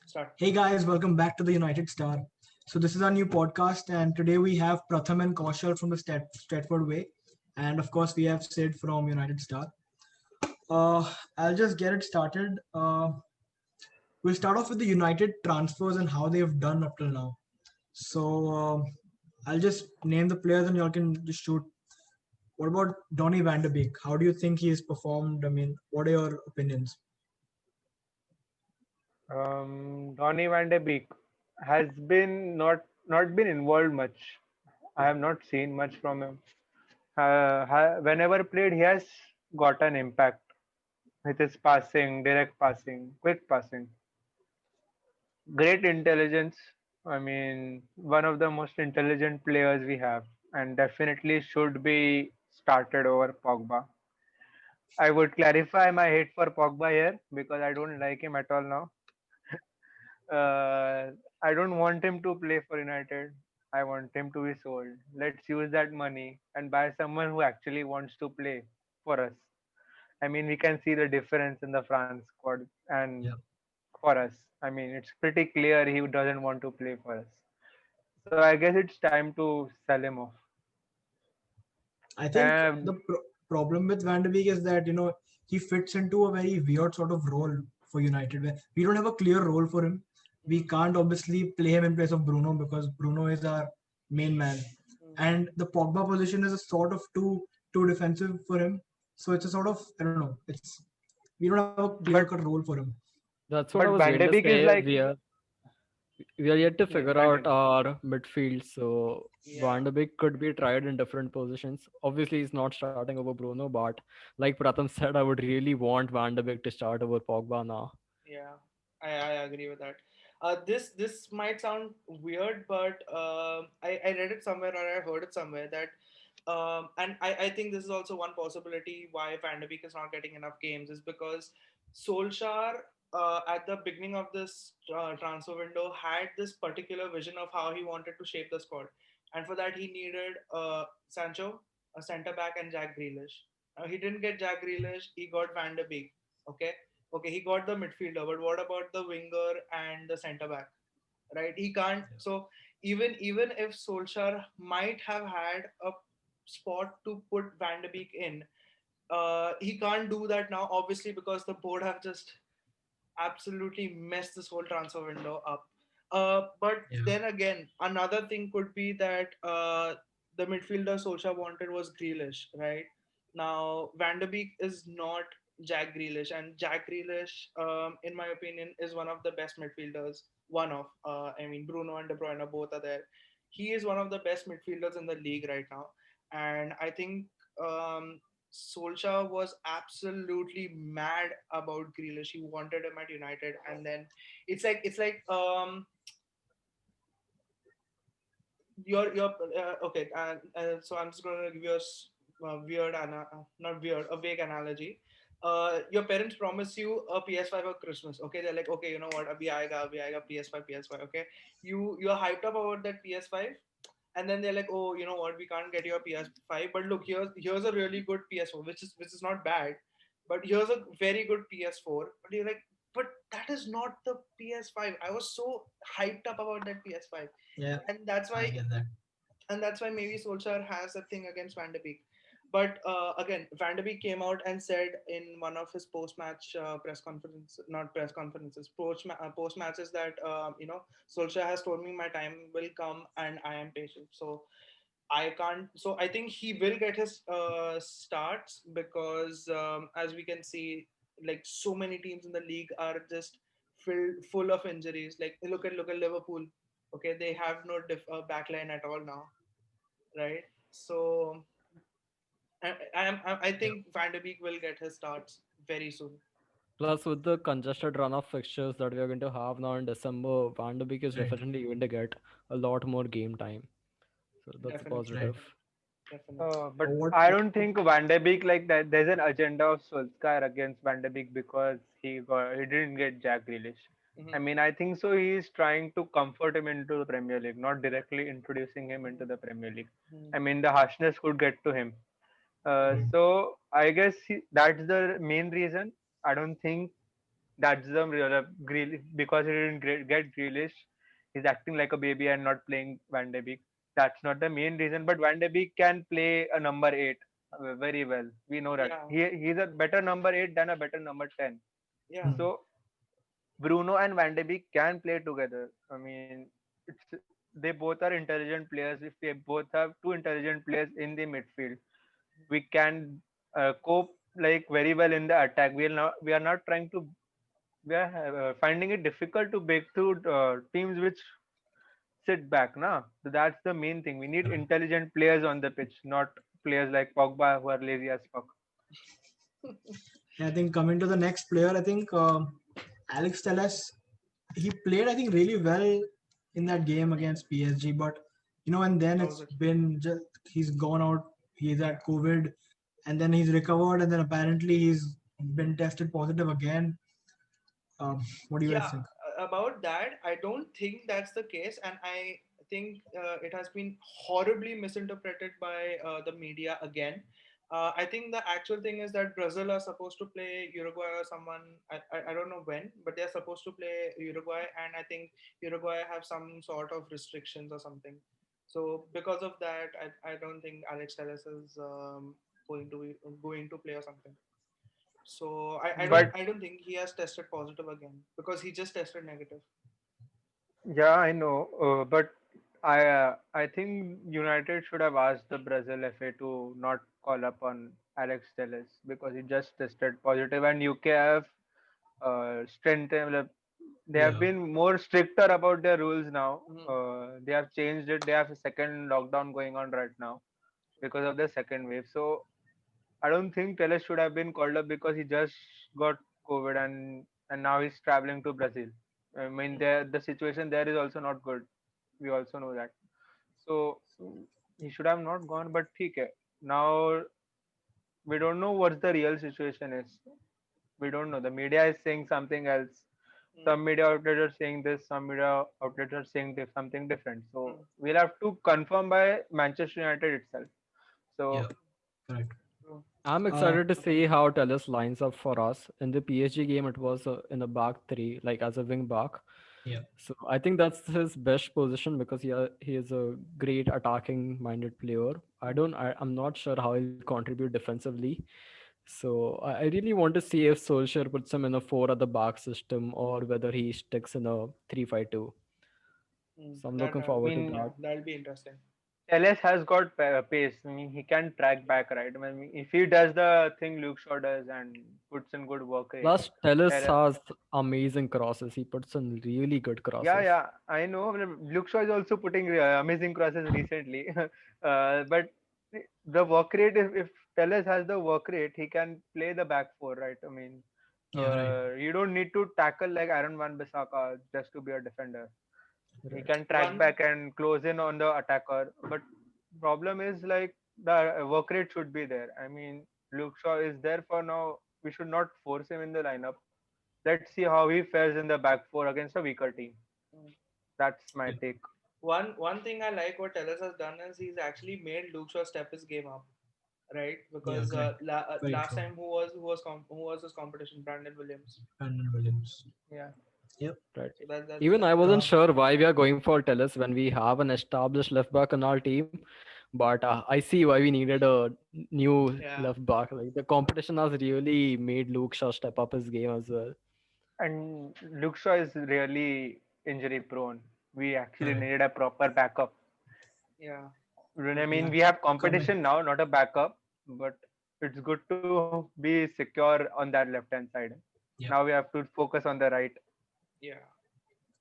Start. Hey guys, welcome back to the United Star. So this is our new podcast, and today we have Pratham and Kaushal from the Stretford way, and of course we have Sid from United Star. I'll just get it started. We'll start off with the United transfers and how they've done up till now. So I'll just name the players, and y'all can just shoot. What about Donny van de Beek? How do you think he has performed? I mean, what are your opinions? Donny van de Beek has been not been involved much. I have not seen much from him. Whenever played, he has got an impact with his passing, direct passing, quick passing, great intelligence. I mean, one of the most intelligent players we have, and definitely should be started over Pogba. I would clarify my hate for Pogba here because I don't like him at all now. I don't want him to play for United. I want him to be sold. Let's use that money and buy someone who actually wants to play for us. I mean, we can see the difference in the France squad and Yeah, for us. I mean, it's pretty clear he doesn't want to play for us. So I guess it's time to sell him off. I think And the problem with Van de Beek is that he fits into a very weird sort of role for United. Where we don't have a clear role for him. We Mm, can't obviously play him in place of Bruno because Bruno is our main man, mm. and the Pogba position is a sort of too defensive for him. So it's a sort of I don't know. It's we don't have a clear cut but role for him. That's what I but was Van going de to Beek is say. like We are yet to yeah, figure out continue. our midfield. So Yeah. Van de Beek could be tried in different positions. Obviously, he's not starting over Bruno, but like Pratham said, I would really want Van de Beek to start over Pogba now. Yeah, I agree with that. This might sound weird, but I read it somewhere or I heard it somewhere that and I think this is also one possibility why Van de Beek is not getting enough games is because Solskjaer at the beginning of this transfer window had this particular vision of how he wanted to shape the squad, and for that he needed Sancho, a centre back, and Jack Grealish. He didn't get Jack Grealish. He got Van de Beek. Okay, okay, he got the midfielder, but what about the winger and the centre back? Right? He can't. So even if Solskjaer might have had a spot to put Van de Beek in, he can't do that now, obviously, because the board have just absolutely messed this whole transfer window up. But Yeah, then again, another thing could be that the midfielder Solskjaer wanted was Grealish, right? Now, Van de Beek is not Jack Grealish, and Jack Grealish, in my opinion, is one of the best midfielders. One of, I mean, Bruno and De Bruyne both are there. He is one of the best midfielders in the league right now, and I think Solskjaer was absolutely mad about Grealish. He wanted him at United, and then it's like you're okay. So I'm just gonna give you a weird not weird, a vague analogy. Your parents promise you a PS5 for Christmas. Okay, they're like, okay, you know what? Abhi aayega PS5, PS5. Okay, you're hyped up about that PS5, and then they're like, oh, you know what, we can't get you a PS5, but look, here's a really good PS4, which is not bad, but here's a very good PS4. But you're like, but that is not the PS5. I was so hyped up about that PS5, yeah, and that's I why get that. maybe Solskjaer has a thing against Van de Beek. But again, Van de Beek came out and said in one of his post-match press conferences, not press conferences, post matches that Solskjaer has told me my time will come and I am patient. So I can't. So I think he will get his starts because as we can see, like so many teams in the league are just filled full of injuries. Like look at Liverpool. Okay, they have no backline at all now, right? So I Yeah. think Van de Beek will get his starts very soon. Plus, with the congested run of fixtures that we are going to have now in December, Van de Beek is Right, definitely going to get a lot more game time. So that's a Definitely, right. positive. definitely. But I What don't think Van de Beek like that. There's an agenda of Solskjaer against Van de Beek because he didn't get Jack Grealish. I Hmm. mean, I think so. He's trying to comfort him into the Premier League, not directly introducing him into the Premier League. Hmm. I mean, the harshness could get to him. Hmm. So I guess that's the main reason. I don't think That's the real because he didn't get Grealish. He's acting like a baby and not playing Van de Beek. That's not the main reason, but Van de Beek can play a number 8 very well. We know that Yeah, he's a better number 8 than a better number 10. yeah, Hmm. So Bruno and Van de Beek can play together. I mean, it's they both are intelligent players. If we both have two intelligent players in the midfield, we can cope like very well in the attack. We are not trying to we are finding it difficult to break through teams which sit back. Na, so that's the main thing. We need Correct. intelligent players on the pitch, not players like Pogba who are lazy as fuck. I think coming to the next player, I think Alex Telles, he played, I think, really well in that game against PSG. But and then that was it's it. been just he's gone out. He's Yeah. had COVID, and then he's recovered, and then apparently he's been tested positive again. What do you guys Yeah, think? about that, I don't think that's the case, and I think it has been horribly misinterpreted by the media again. I think the actual thing is that Brazil are supposed to play Uruguay or someone. I don't know when, but they're supposed to play Uruguay, and I think Uruguay have some sort of restrictions or something. So because of that, I don't think Alex Telles is going to play or something. So But I don't think he has tested positive again because he just tested negative. yeah, I know. But I think United should have asked the Brazil FA to not call up on Alex Telles because he just tested positive, and UK have strengthened. They have Yeah, been more stricter about their rules now. Mhm. They have changed it. They have a second lockdown going on right now because of the second wave. So I don't think Telles should have been called up because he just got COVID, and now he's traveling to Brazil. I mean, the situation there is also not good. We also know that. So he should have not gone. But okay, now we don't know what the real situation is. We don't know. The media is saying something else. Mm, Some media outlets are saying this. Some media outlets are saying something different. So mm, we'll have to confirm by Manchester United itself. yeah, So correct. true. I'm Uh, excited to see how Tellus lines up for us. In the PSG game, it was in the back three, like as a wing back. yeah, So I think that's his best position because he is a great attacking minded player. I'm not sure how he'll contribute defensively. So I really want to see if Solskjaer puts him in a four at the back system or whether he sticks in a 3-5-2. So I'm looking I That forward to mean, that. that'll be interesting. Ellis has got pace. I mean, he can track back, right? I mean, if he does the thing Luke Shaw does and puts in good work rate, Plus, Tellus Ellis, has amazing crosses. He puts in really good yeah, crosses. yeah, I know. I mean, Luke Shaw is also putting amazing crosses recently, but the work rate, if Tellez has the work rate, he can play the back four, right? I mean, yeah, right, you don't need to tackle like Aaron Van Bissaka just to be a defender. He Right. can track One, back and close in on the attacker, but problem is like the work rate should be there. I mean, Luke Shaw is there for now. We should not force him in the lineup. Let's see how he fares in the back four against a weaker team. mm, That's my yeah, take. one thing I like what Tellez has done is he's actually made Luke Shaw step his game up, right? yeah, Because correct. Very last true. time who was his competition? Brandon Williams. Brandon Williams. Yeah. Yep. Right. So Even I that's wasn't Uh, sure why we are going for Tellus when we have an established left back in our team, but I see why we needed a new yeah. left back. Like the competition has really made Luke Shaw step up his game as well. And Luke Shaw is really injury prone. We actually correct. needed a proper backup. Yeah. I Mm, mean, Yeah. we have Comment. competition now, not a backup, but it's good to be secure on that left hand side. Now Yeah. we have to focus on the right. yeah.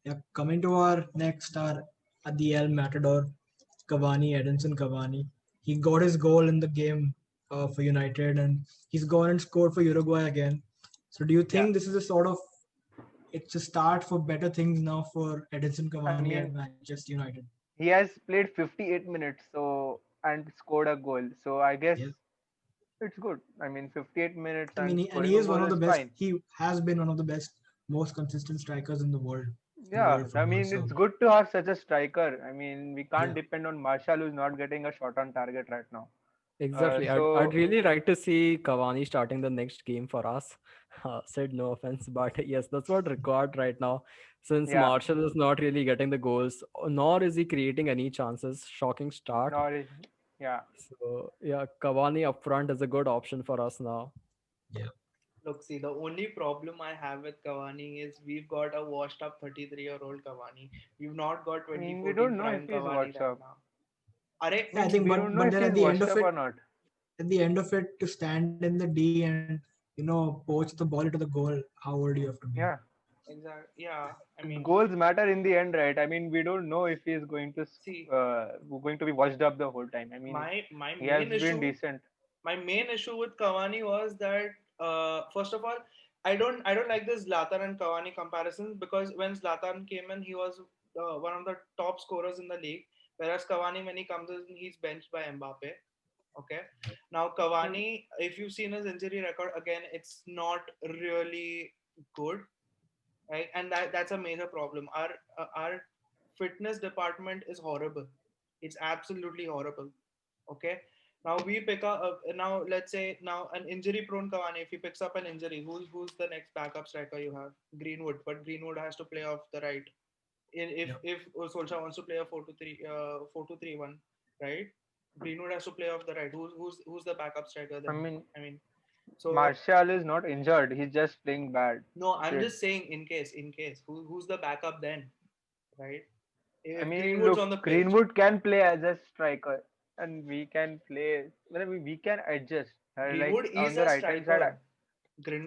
Yeah. Coming to our next star at the El Matador, Cavani, Edinson Cavani. He got his goal in the game for United, and he's gone and scored for Uruguay again. So, do you Yeah. think this is a sort of it's a start for better things now for Edinson I Cavani at mean, Manchester United? he has played 58 minutes so and scored a goal. So I guess Yeah. it's good. I mean, 58 minutes I mean, and and he scoring a is one goal of the is best. fine. He has been one of the best, most consistent strikers in the Yeah, world I football. mean, So it's good to have such a striker. I mean, we can't yeah, depend on Marshall who's not getting a shot on target right now. Exactly. I'd So really like to see Cavani starting the next game for us. Said no offense, but yes, that's what required right now. Since yeah, Marshall is not really getting the goals, nor is he creating any chances. Shocking start. nor is yeah. So yeah, Cavani up front is a good option for us now. Yeah. Look, see, the only problem I have with Cavani is we've got a washed up 33-year-old Cavani. We've not got I mean, we 2014 don't know if prime he's Cavani washed right up. now. Are Yeah, I think, We don't know but if then he's at the end washed of up it, or not. to stand in the D and poach the ball into the goal, how old do you have to be? Yeah, Exactly. Yeah. I mean, goals matter in the end, right? I mean, we don't know if he's see, going to be washed up the whole time. I mean, my he has main been issue decent. my main issue with Cavani was that first of all, I don't like this Zlatan and Cavani comparisons because when Zlatan came in, he was one of the top scorers in the league, whereas Cavani when he comes in, he's benched by Mbappe. Okay, now Hmm. Cavani, if you've seen his injury record again, it's not really good, right? And that's a major problem. Our fitness department is horrible. It's absolutely horrible. Okay. Now we pick up. Now let's say now an injury prone Cavani. If he picks up an injury, who's the next backup striker you have? Greenwood, but Greenwood has to play off the right. If Solskjaer wants to play a 4-2-3-1, right? Greenwood has to play off the right. Who's the backup striker I then? mean, I mean, so Martial is not injured. He's just playing bad. no, I'm Shit. just saying in case who's the backup then, right? I If mean, Greenwood's look, on the pitch, Greenwood can play as a striker, and we can play. Well, we can adjust. Like Greenwood on is the a right hand side, striker.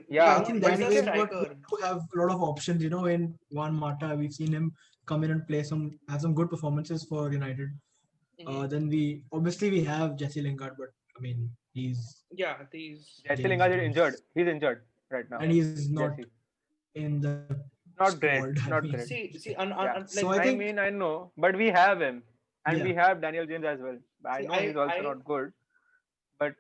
Yeah, I yeah, Greenwood think but is that we a way can. we striker. do have a lot of options. In Juan Mata, we've seen him come in and have some good performances for United. Hmm. Then we have Jesse Lingard, but I mean Yeah, these. Jesse Lingard is he's injured. He's injured right now. and Yeah. he's not Jesse, in the not squad. great, I mean, not great. See, Yeah, so I like, I think mean, I know, but we have him, and yeah, we have Daniel James as well. I see, know he's also I not good, but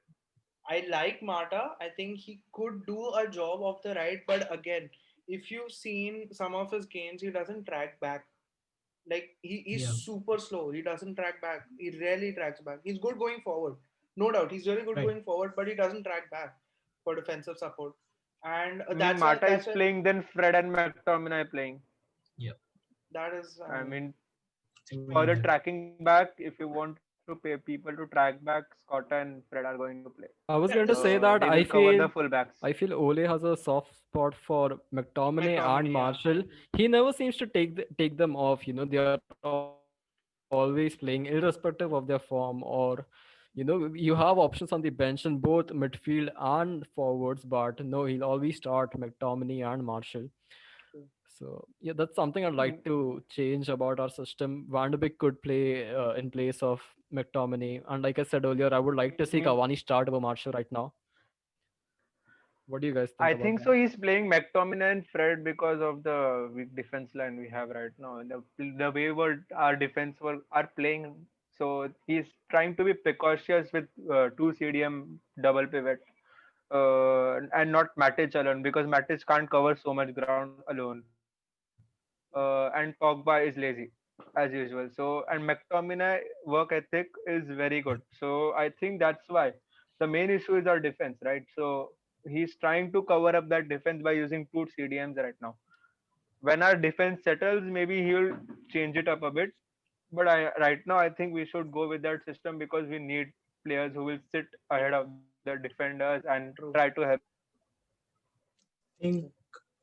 I like Mata. I think he could do a job of the right, but again, if you've seen some of his games, he doesn't track back. Like he's yeah, super slow. He doesn't track back. He rarely tracks back. He's good going forward, no doubt. He's really good right. going forward, but he doesn't track back for defensive support. And I mean, Mata is that's why playing, then Fred and McTominay playing. Yeah, that is. I I mean, mean, I think we for need the that. tracking back, if you want to pay people to track back, Scott and Fred are going to play. I was yeah, going to just say They that will cover the fullbacks. I feel Ole has a soft spot for McTominay and McTominay. Yeah. Marshall. He never seems to take them off. They are always playing irrespective of their form, or you have options on the bench in both midfield and forwards. But no, he'll always start McTominay and Marshall. So yeah, that's something I'd like Mm, to change about our system. Van de Beek could play in place of McTominay, and like I said earlier, I would like to see mm, Cavani start over Marshall right now. What do you guys think I about think that? so. He's playing McTominay and Fred because of the weak defense line we have right now. The way our defense are playing, so he's trying to be precautious with two CDM double pivot, and not Matic alone because Matic can't cover so much ground alone. And Pogba is lazy as usual. So and McTominay work ethic is very good. So I think that's why the main issue is our defense, right? So he's trying to cover up that defense by using two CDMs right now. When our defense settles, maybe he'll change it up a bit. But right now, I think we should go with that system because we need players who will sit ahead of the defenders and try True. to help. I think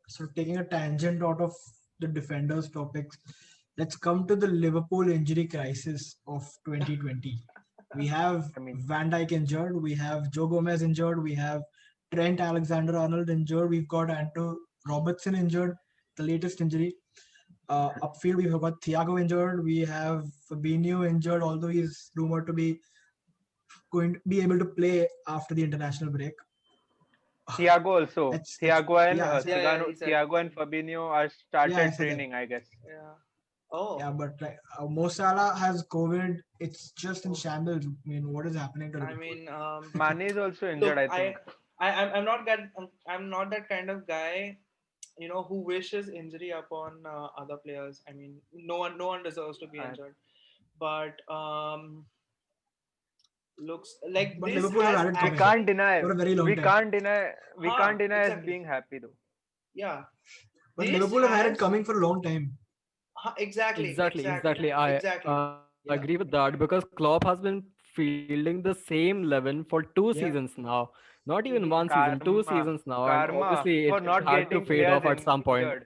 so. Taking a tangent out of the defenders topics, let's come to the Liverpool injury crisis of 2020. We have I mean, Van Dijk injured. We have Joe Gomez injured. We have Trent Alexander-Arnold injured. We've got Andrew Robertson injured, the latest injury. Upfield, we've got Thiago injured. We have Fabinho injured, although he's rumored to be going to be able to play after the international break. Thiago also. It's yeah, Yeah, yeah. He said. Thiago and Fabinho are I started said that. training, I guess. Yeah. Oh. Yeah, but like Mo Salah has COVID. It's just in Oh. shambles. I mean, what is happening to I Liverpool? mean, Mane is also injured, look, I think. I'm not that kind of guy, who wishes injury upon other players. I mean, no one deserves to be I, injured. But looks like But this Liverpool have has had it We coming can't actually. deny. for a very long We time. can't deny. We can't deny us Exactly. being happy though. Yeah, But this Liverpool have had it has coming for a long time. exactly, Exactly, exactly, exactly. exactly. I Yeah, agree with that because Klopp has been fielding the same 11 for two yeah, seasons now. Not even Hmm. one season, two Karma, seasons now, and karma obviously for it not had to getting fade players off at some injured. point.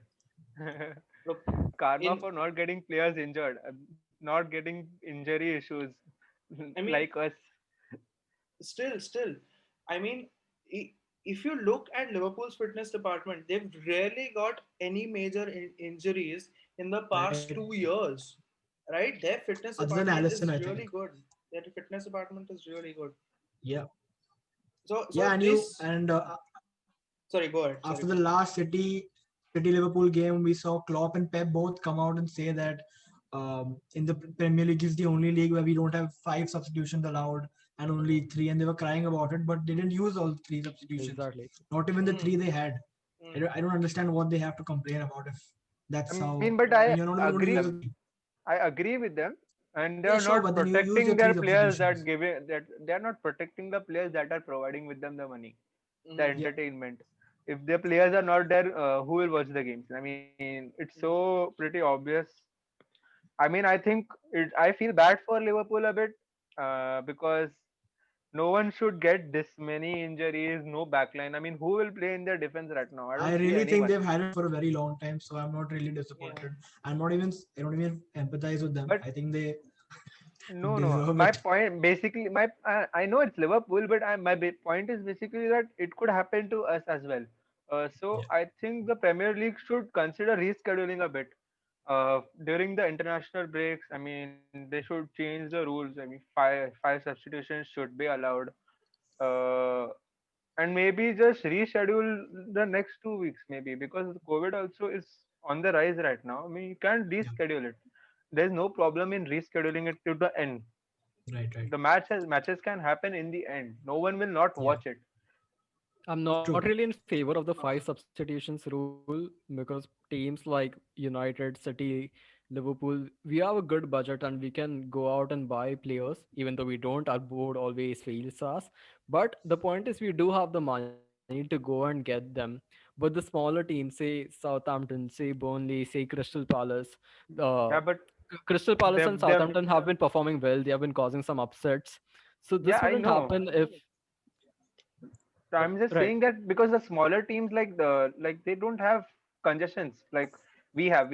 Look, Karma in for not getting players injured, not getting injury issues I mean, like us. still, I mean, if you look at Liverpool's fitness department, they've rarely got any major injuries in the right. past 2 years, right? Their fitness Other than department Allison, is I really think. good. Their fitness department is really good. Yeah, So yeah, and you this, and sorry, go ahead. after Sorry, the go ahead. last City Liverpool game, we saw Klopp and Pep both come out and say that in the Premier League is the only league where we don't have five substitutions allowed and only three, and they were crying about it, but they didn't use all three substitutions, Exactly. not even the three Hmm. they had. Hmm. I don't understand what they have to complain about if I that's mean, how. but Yeah. I When you're not even going to agree. use the three. I agree with them, and they Yeah, are sure, not but then you used protecting your their three players that substitutions. giving that they are not protecting the players that are providing with them the money, the Hmm. Yeah, entertainment. If the players are not there, who will watch the games? I mean, it's so pretty obvious. I mean, I think I feel bad for Liverpool a bit because no one should get this many injuries, no backline. I mean, who will play in their defense right now? I I don't see really think anyone. they've had it for a very long time, so I'm not really Yeah. disappointed. I don't even empathize with them. But I think they no. deserve My it. point, basically, I know it's Liverpool, but point is basically that it could happen to us as well. So Yeah, I think the Premier League should consider rescheduling a bit during the international breaks. I mean, they should change the rules. I mean, five substitutions should be allowed, uh, and maybe just reschedule the next 2 weeks, maybe because the COVID also is on the rise right now. I mean, you can't yeah, reschedule it. There's no problem in rescheduling it to the end. right. The matches can happen in the end. No one will not Yeah, watch it. I'm not true. really in favor of the five substitutions rule because teams like United, City, Liverpool, we have a good budget and we can go out and buy players, even though we don't, our board always fails us. But the point is, we do have the money to go and get them. But the smaller teams, say Southampton, say Burnley, say Crystal Palace, uh, Yeah, but Crystal Palace and they've Southampton have been performing well. They have been causing some upsets. So yeah, this I wouldn't know. happen if So I'm just right. saying that because the smaller teams like they don't have congestions like we have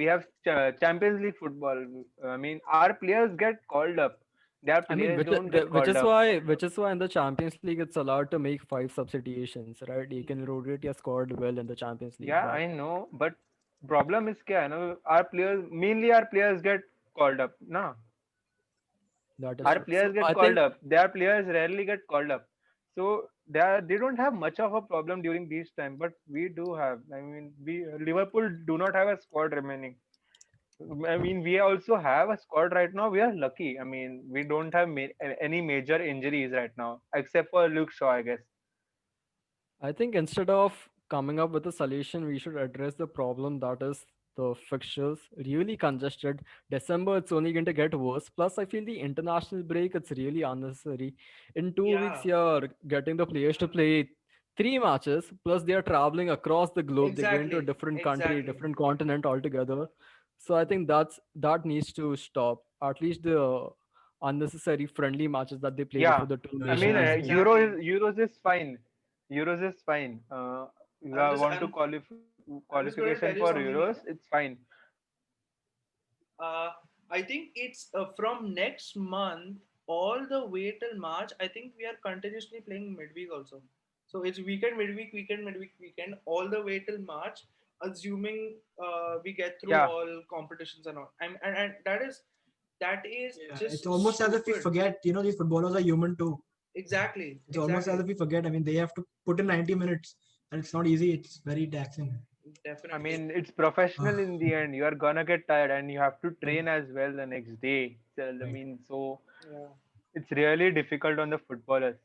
Champions League football. I mean, our players get called up. Their I mean, players don't get which called is up. why in the Champions League it's allowed to make five substitutions, right? You can rotate your squad well in the Champions League, Yeah, but I know, but problem is kya hai na, our players mainly our players get called up. No, that is our true. So players get I called think up. Their players rarely get called up. So they don't have much of a problem during these time, but we do have. I mean, we Liverpool do not have a squad remaining. I mean, we also have a squad right now. We are lucky. I mean, we don't have any major injuries right now, except for Luke Shaw, I guess. I think instead of coming up with a solution, we should address the problem that is the fixtures really congested. December, it's only going to get worse. Plus, I feel the international break, it's really unnecessary. In 2 weeks, Yeah. you're getting the players to play three matches, plus they are traveling across the globe. They're going to a Exactly. different country, Exactly. different continent altogether. So I think that needs to stop. At least the unnecessary friendly matches that they play Yeah, before the two I Right, mean, nations right. game. Euros is fine. Euros is fine. You I'm just want to I'm I'm just going qualification to for tell you something Euros, here. it's fine. Uh, I think it's from next month all the way till March. I think we are continuously playing midweek also. So it's weekend, midweek, weekend, all the way till March, assuming we get through Yeah, all competitions and all. And that is Yeah, it's just almost as if we stupid. forget, these footballers are human too. Exactly, It's almost as exactly, if we forget. I mean, they have to put in 90 minutes, and it's not easy. It's very taxing. I definitely. mean, it's professional Uh, in the end. You are gonna get tired, and you have to right, train as well the next day. So, I right, mean, so Yeah, it's really difficult on the footballers.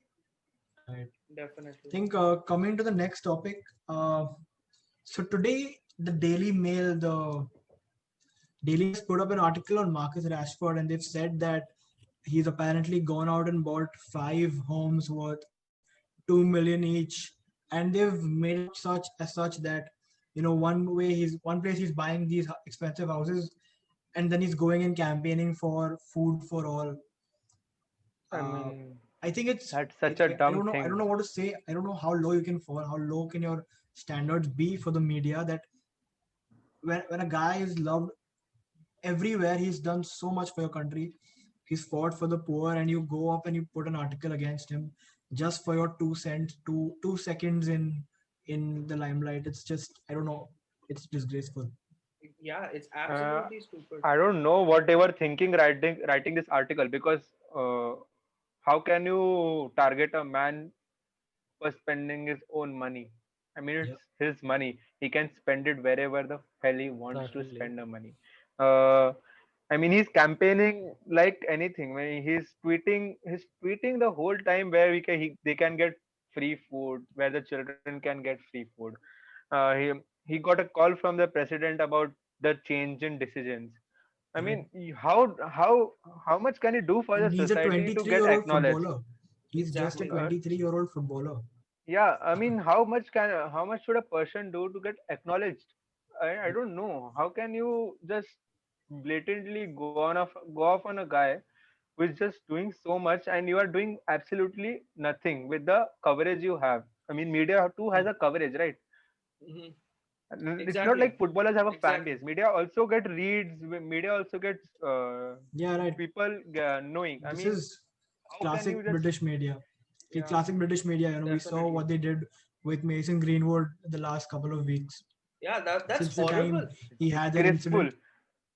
right. I definitely. think coming to the next topic. So today, the Daily Mail has put up an article on Marcus Rashford, and they've said that he's apparently gone out and bought 5 homes worth 2 million each, and they've made it out such that one place he's buying these expensive houses, and then he's going and campaigning for food for all. I uh, mean, I think it's that's such a I dumb don't know, I don't thing. know what to say. I don't know how low you can fall, how low can your standards be for the media, that when a guy is loved everywhere, he's done so much for your country, he's fought for the poor, and you go up and you put an article against him just for your 2 cents, 2 seconds in the limelight. It's just, I don't know, it's disgraceful. Yeah, it's Uh, absolutely stupid. I don't know what they were thinking writing this article, because uh, how can you target a man for spending his own money? I mean, Yeah, it's his money. He can spend it wherever the hell he wants to Exactly. spend the money. Uh, I mean, he's campaigning like anything. When he's tweeting the whole time where they can get free food, where the children can get free food. Uh, he he got a call from the president about the change in decisions. I right. mean, how much can he do for the And he's a society to 23 get year old acknowledged? footballer. He's just a Exactly. 23-year-old footballer. Yeah, I mean, how much should a person do to get acknowledged? I don't know. How can you just blatantly go off on a guy who is just doing so much, and you are doing absolutely nothing with the coverage you have? I mean, media too has a coverage, right? Hmm. And it's not Exactly. like footballers have a fan Exactly. base. Media also get reads. Media also gets Yeah, right. people knowing. I This mean, is how can classic you just British media. Yeah, Classic British media. We saw definitely. what they did with Mason Greenwood the last couple of weeks. Yeah, that's Since the time horrible. he had that disgraceful? incident,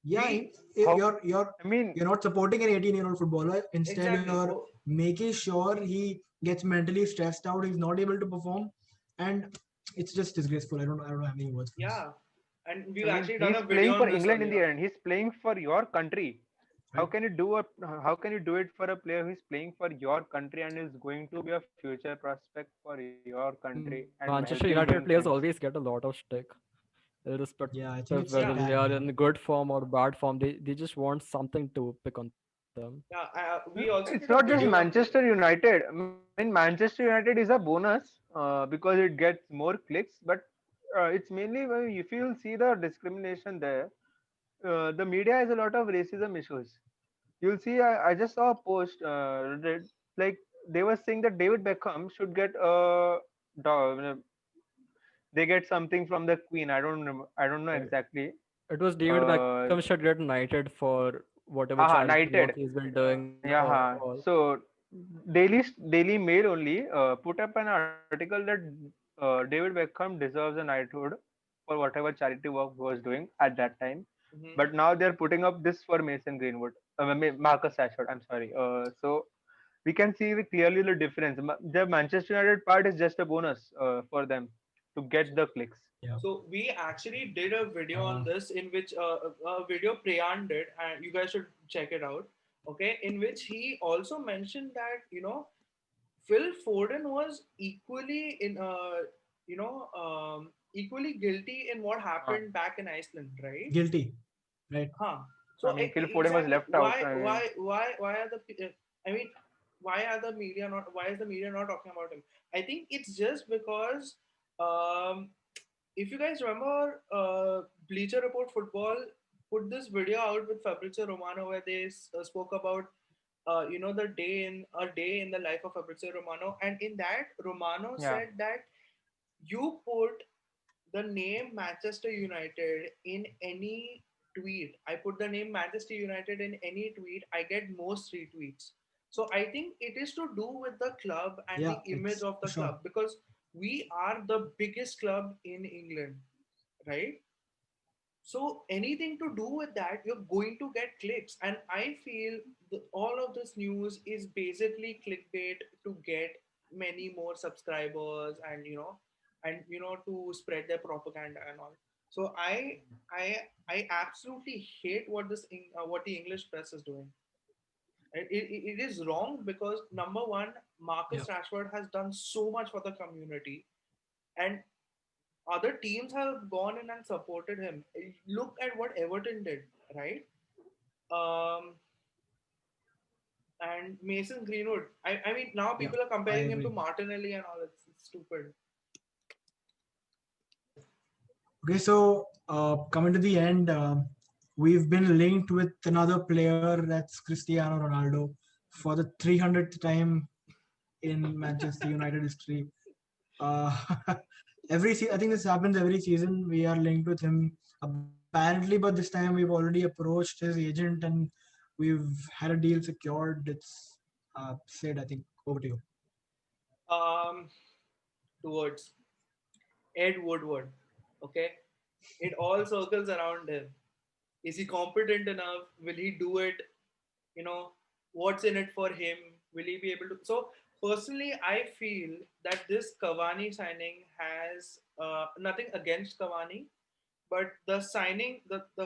yeah, We How? I mean, you're not supporting an 18-year-old footballer. Instead, exactly. you're Oh, making sure he gets mentally stressed out. He's not able to perform, and it's just disgraceful. I don't have any words for this. yeah. And I we've mean, actually done he's a video playing on for this England in the earlier. end. He's playing for your country. How Right? can you do a how can you do it for a player who's playing for your country and is going to be a future prospect for your country and Manchester help you United win players things? always get a lot of stick, Yeah, I think irrespective it's whether Yeah, they bad, are man. in good form or bad form. They just want something to pick on them. yeah. We No, also it's did a not just video on this. Manchester United. I mean, Manchester United is a bonus because it gets more clicks, but it's mainly if you'll see the discrimination there, the media has a lot of racism issues. You'll see, I just saw a post like they were saying that David Beckham should get dog. They get something from the Queen. I don't know Right. exactly. It was David Beckham Uh, should get knighted for whatever haha, charity work knighted. he's been doing Yeah. or Ha. So Daily Mail only put up an article that David Beckham deserves a knighthood for whatever charity work he was doing at that time. Hmm. But now they're putting up this for Mason Greenwood, Marcus Rashford. I'm sorry. So we can see clearly the difference. The Manchester United part is just a bonus for them to get the clicks. Yeah. So we actually did a video on Uh, this in which a video Priyan did, and you guys should check it out. Okay, in which he also mentioned that Phil Foden was equally equally guilty in what Uh, happened back in Iceland, right? guilty. Right. Huh. I So mean, Phil Foden was exactly, left out. I mean, why are I mean, why is the media not talking about him? I think it's just because, um, if you guys remember, Bleacher Report Football put this video out with Fabrizio Romano where they spoke about, the day in the life of Fabrizio Romano, and in that Romano yeah. said that you put the name Manchester United in any tweet. I put the name Manchester United in any tweet, I get most retweets. So I think it is to do with the club and Yeah, the image it's of for the sure. club, because we are the biggest club in England, right? So anything to do with that, you're going to get clicks, and I feel all of this news is basically clickbait to get many more subscribers, and to spread their propaganda and all. So I absolutely hate what the English press is doing. It is wrong because number one, Yeah. Marcus Rashford has done so much for the community, and other teams have gone in and supported him. Look at what Everton did, right? Um, And Mason Greenwood. I mean, now Yeah, people are I comparing him to agree. Martinelli and all. It's stupid. Okay, so coming to the end, we've been linked with another player, that's Cristiano Ronaldo, for the 300th time in Manchester United history. Uh, I think this happens every season. We are linked with him apparently, but this time we've already approached his agent and we've had a deal secured. It's said. I think over to you. Um, Towards Ed Woodward. Okay, it all circles around him. Is he competent enough? Will he do it? You know, what's in it for him? Will he be able to? So personally, I feel that this Cavani signing has nothing against Cavani, but the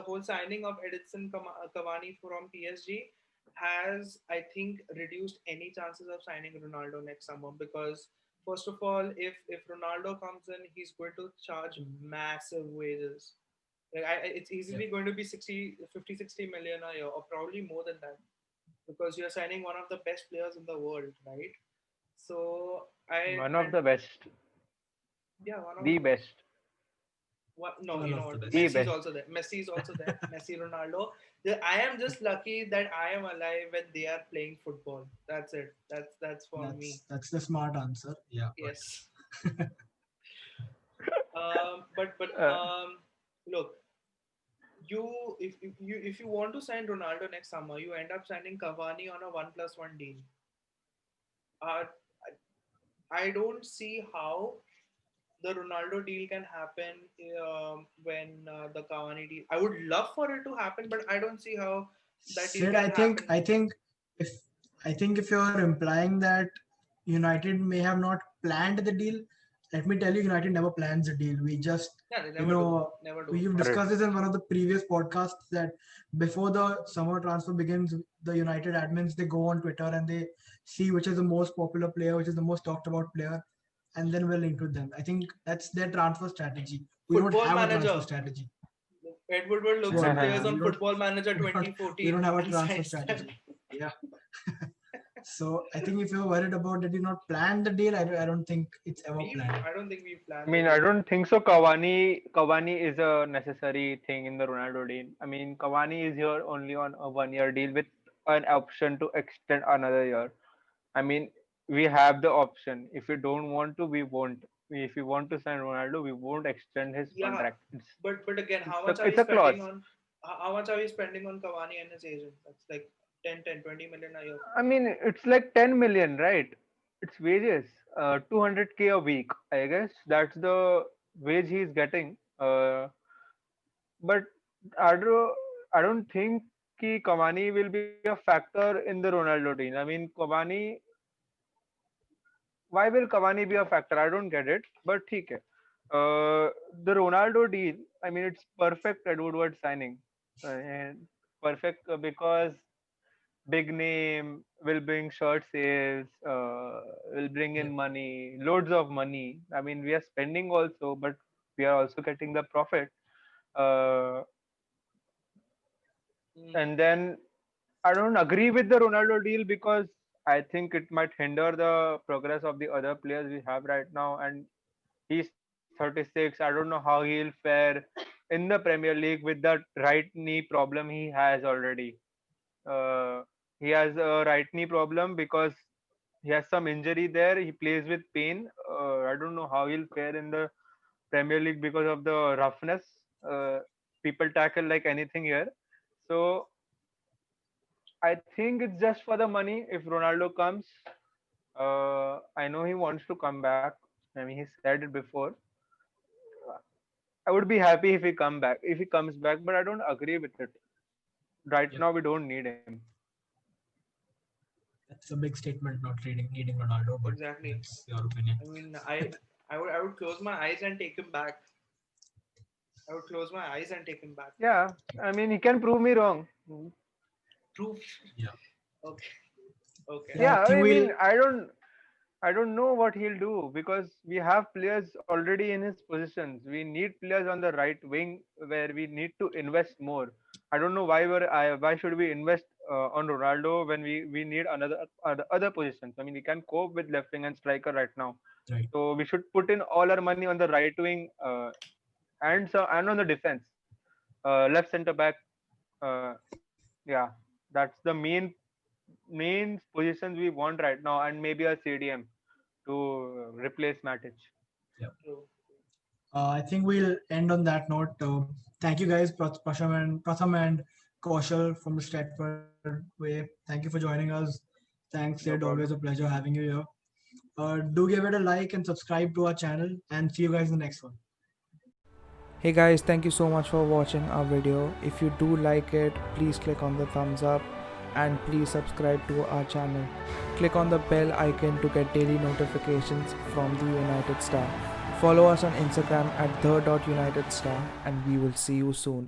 whole signing of Cavani from PSG has, I think, reduced any chances of signing Ronaldo next summer because first of all, if Ronaldo comes in, he's going to charge massive wages. Like it's Yeah, easily going to be 60 million a year, or probably more than that, because you're signing one of the best players in the world, right? So I One of and the best, yeah, one of the the best. best, What? No, you one know of the what? the best. Messi is best. also there. Messi is also there. Messi, Ronaldo. I am just lucky that I am alive when they are playing football. That's it. That's for me. That's the smart answer. Yeah, but Yes. But Uh, look, if you want to sign Ronaldo next summer, you end up signing Cavani on a 1+1 deal. Uh, I don't see how the Ronaldo deal can happen when the Cavani deal. I would love for it to happen, but I don't see how that deal Sid, can happen. if if you're implying that United may have not planned the deal, let me tell you, United never plans a deal. We just, Yeah, they you never do. know, Never do. we've correct. discussed this in one of the previous podcasts that before the summer transfer begins, the United admins they go on Twitter and they see which is the most popular player, which is the most talked about player, and then we'll link with them. I think that's their transfer strategy. We don't Football have a transfer Manager. strategy. Ed Woodward looks Football at players manager. on Football Manager We don't 2014 have a and transfer signs them. strategy. Yeah. So I think if you're worried about that you not plan the deal, I don't think it's ever planned. I don't think we've I planned the mean, I deal. don't think so. Cavani is a necessary thing in the Ronaldo deal. I mean, Cavani is here only on a 1 year deal with an option to extend another year. I mean, we have the option. If we don't want to, we won't. If we want to sign Ronaldo, we won't extend his Yeah, contract. but again, It's a clause. how much are we spending on Cavani and his agent? That's like 20 million a year. I mean, it's like 10 million, right? It's wages. 200K a week. I guess that's the wage he's getting. But I don't think कि Cavani will be a factor in the Ronaldo team. I mean, Cavani, why will Cavani be a factor? I don't get it. But ठीक है. The Ronaldo deal, I mean, it's perfect Ed Woodward signing. And perfect because big name will bring shirt sales, will bring Yeah, in money, loads of money. I mean, we are spending also, but we are also getting the profit. Uh, Mm. and then I don't agree with the Ronaldo deal because I think it might hinder the progress of the other players we have right now. And he's 36. I don't know how he'll fare in the Premier League with that right knee problem he has already. Uh, he has a right knee problem because he has some injury there. He plays with pain. I don't know how he'll fare in the Premier League because of the roughness. Uh, People tackle like anything here. So I think it's just for the money. If Ronaldo comes, I know he wants to come back. I mean, he said it before. I would be happy if he comes back, but I don't agree with it. Right yeah. now, we don't need him. That's a big statement, not needing Ronaldo, but Exactly. that's your opinion. I mean, I would close my eyes and take him back. I would close my eyes and take him back. Yeah, I mean, he can prove me wrong. Proof. Yeah. Okay. Okay. Yeah, I Yeah, think I we'll mean, I don't know what he'll do because we have players already in his positions. We need players on the right wing where we need to invest more. I don't know why should we invest on Ronaldo when we need other positions. I mean, we can cope with left wing and striker right now. Right. So we should put in all our money on the right wing and on the defense, left center back. Uh, yeah, that's the main positions we want right now, and maybe a CDM to replace Matic. Yeah. True. I think we'll end on that note. Thank you guys, Pratham and Kaushal from the Stretford way. Thank you for joining us. Thanks, Sid. No Always a problem. pleasure having you here. Do give it a like and subscribe to our channel, and see you guys in the next one. Hey guys, thank you so much for watching our video. If you do like it, please click on the thumbs up and please subscribe to our channel. Click on the bell icon to get daily notifications from the United Star. Follow us on Instagram at the.unitedstar and we will see you soon